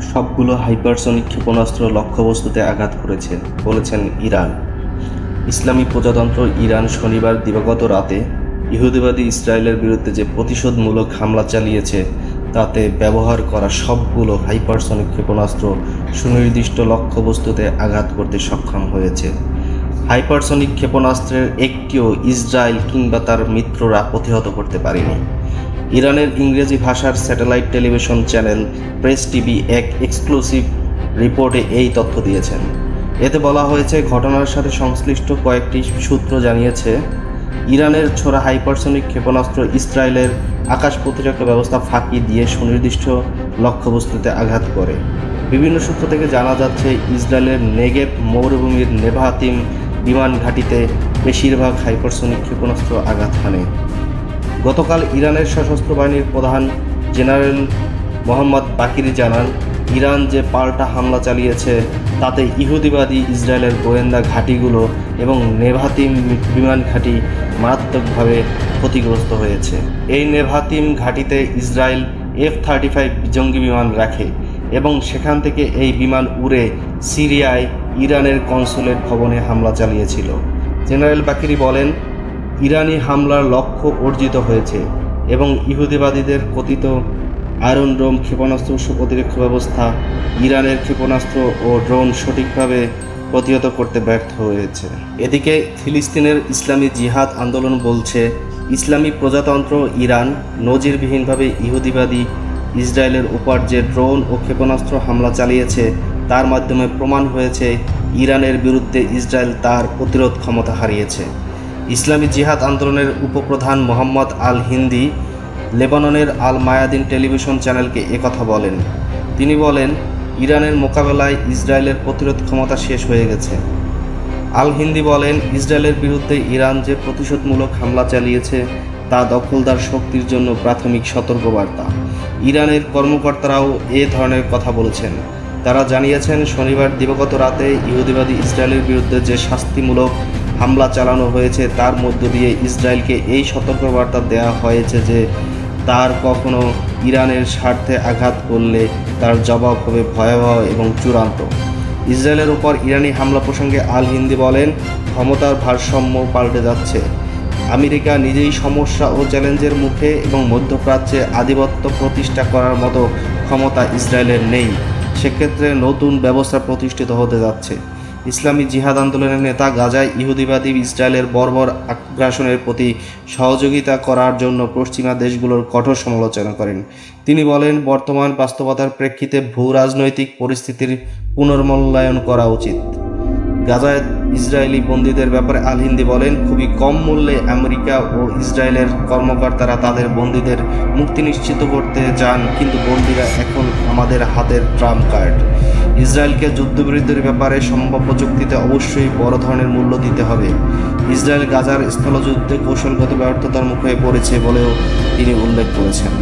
সবগুলো হাইপারসনিক ক্ষেপণাস্ত্র লক্ষ্যবস্তুতে আঘাত করেছে বলেছেন ইরান। ইসলামী প্রজাতন্ত্র ইরান শনিবার দিবাগত রাতে ইহুদিবাদী ইসরায়েলের বিরুদ্ধে যে প্রতিশোধমূলক হামলা চালিয়েছে তাতে ব্যবহার করা সবগুলো হাইপারসনিক ক্ষেপণাস্ত্র সুনির্দিষ্ট লক্ষ্যবস্তুতে আঘাত করতে সক্ষম হয়েছে। হাইপারসনিক ক্ষেপণাস্ত্রের একটিও ইসরায়েল কিংবা তার মিত্ররা প্রতিহত করতে পারেনি। ইরানের ইংরেজি ভাষার satellite television channel press TV এক এক্সক্লুসিভ রিপোর্টে এই তথ্য দিয়েছেন। এতে বলা হয়েছে, ঘটনার সাথে সংশ্লিষ্ট কয়েকটি সূত্র জানিয়েছে, ইরানের ছোড়া হাইপারসনিক ক্ষেপণাস্ত্র ইসরায়েলের আকাশ প্রতিরক্ষা ব্যবস্থা ফাঁকি দিয়ে সুনির্দিষ্ট লক্ষ্যবস্তুতে আঘাত করে। বিভিন্ন সূত্র থেকে জানা যাচ্ছে, ইসরায়েলের নেগেভ মরুভূমির নেভাতিম বিমান ঘাঁটিতে বেশিরভাগ হাইপারসনিক ক্ষেপণাস্ত্র আঘাত হানে। গতকাল ইরানের সশস্ত্র বাহিনীর প্রধান জেনারেল মোহাম্মদ বাকির জানান, ইরান যে পাল্টা হামলা চালিয়েছে তাতে ইহুদিবাদী ইসরায়েলের গোয়েন্দা ঘাঁটিগুলো এবং নেভাতিম বিমান ঘাঁটি মারাত্মকভাবে ক্ষতিগ্রস্ত হয়েছে। এই নেভাতিম ঘাঁটিতে ইসরায়েল F-35 জঙ্গি বিমান রাখে এবং সেখান থেকে এই বিমান উড়ে সিরিয়ায় ইরানের কনসুলেট ভবনে হামলা চালিয়েছিল। জেনারেল বাকিরি বলেন, ইরানি হামলার লক্ষ্য অর্জিত হয়েছে এবং ইহুদিবাদীদের কথিত আয়রন ডোম ক্ষেপণাস্ত্র প্রতিরক্ষা ব্যবস্থা ইরানের ক্ষেপণাস্ত্র ও ড্রোন সঠিকভাবে প্রতিহত করতে ব্যর্থ হয়েছে। এদিকে ফিলিস্তিনের ইসলামী জিহাদ আন্দোলন বলছে, ইসলামী প্রজাতন্ত্র ইরান নজিরবিহীনভাবে ইহুদিবাদী ইসরায়েলের উপর যে ড্রোন ও ক্ষেপণাস্ত্র হামলা চালিয়েছে তার মাধ্যমে প্রমাণ হয়েছে ইরানের বিরুদ্ধে ইসরায়েল তার প্রতিরোধ ক্ষমতা হারিয়েছে। ইসলামী জিহাদ আন্দোলনের উপপ্রধান মোহাম্মদ আল হিন্দি লেবাননের আল মায়াদিন টেলিভিশন চ্যানেলকে একথা বলেন। তিনি বলেন, ইরানের মোকাবেলায় ইসরায়েলের প্রতিরোধ ক্ষমতা শেষ হয়ে গেছে। আল হিন্দি বলেন, ইসরায়েলের বিরুদ্ধে ইরান যে প্রতিশোধমূলক হামলা চালিয়েছে তা দখলদার শক্তির জন্য প্রাথমিক সতর্কবার্তা। ইরানের কর্মকর্তারাও এ ধরনের কথা বলেছেন। তারা জানিয়েছেন, শনিবার দিবাগত রাতে ইহুদিবাদী ইসরায়েলের বিরুদ্ধে যে শাস্তিমূলক হামলা চালানো হয়েছে তার মধ্য দিয়ে ইসরায়েলকে এই সতর্কবার্তা দেওয়া হয়েছে যে তার কখনো ইরানের স্বার্থে আঘাত করলে তার জবাব হবে ভয়াবহ এবং চূড়ান্ত। ইসরায়েলের উপর ইরানি হামলা প্রসঙ্গে আল হিন্দি বলেন, ক্ষমতার ভারসাম্য পাল্টে যাচ্ছে। আমেরিকা নিজেই সমস্যা ও চ্যালেঞ্জের মুখে এবং মধ্যপ্রাচ্যে আধিপত্য প্রতিষ্ঠা করার মতো ক্ষমতা ইসরায়েলের নেই। সেক্ষেত্রে নতুন ব্যবস্থা প্রতিষ্ঠিত হতে যাচ্ছে। ইসলামী জিহাদ আন্দোলনের নেতা গাজায় ইহুদিবাদী ইসরায়েলের বর্বর আগ্রাসনের প্রতি সহযোগিতা করার জন্য পশ্চিমা দেশগুলোর কঠোর সমালোচনা করেন। তিনি বলেন, বর্তমান বাস্তবতার প্রেক্ষিতে ভূ রাজনৈতিক পরিস্থিতির পুনর্মূল্যায়ন করা উচিত। গাজায় ইসরায়েলি বন্দীদের ব্যাপারে আল হিন্দি বলেন, খুবই কম মূল্যে আমেরিকা ও ইসরায়েলের কর্মকর্তারা তাদের বন্দীদের মুক্তি নিশ্চিত করতে চান, কিন্তু বন্দীরা এখন আমাদের হাতের ট্রাম্প কার্ড। ইসরায়েলকে যুদ্ধবিরতির ব্যাপারে সম্ভাব্য চুক্তিতে অবশ্যই বড় ধরনের মূল্য দিতে হবে। ইসরায়েল গাজার স্থলযুদ্ধে কৌশলগত ব্যর্থতার মুখে পড়েছে বলেও তিনি উল্লেখ করেছেন।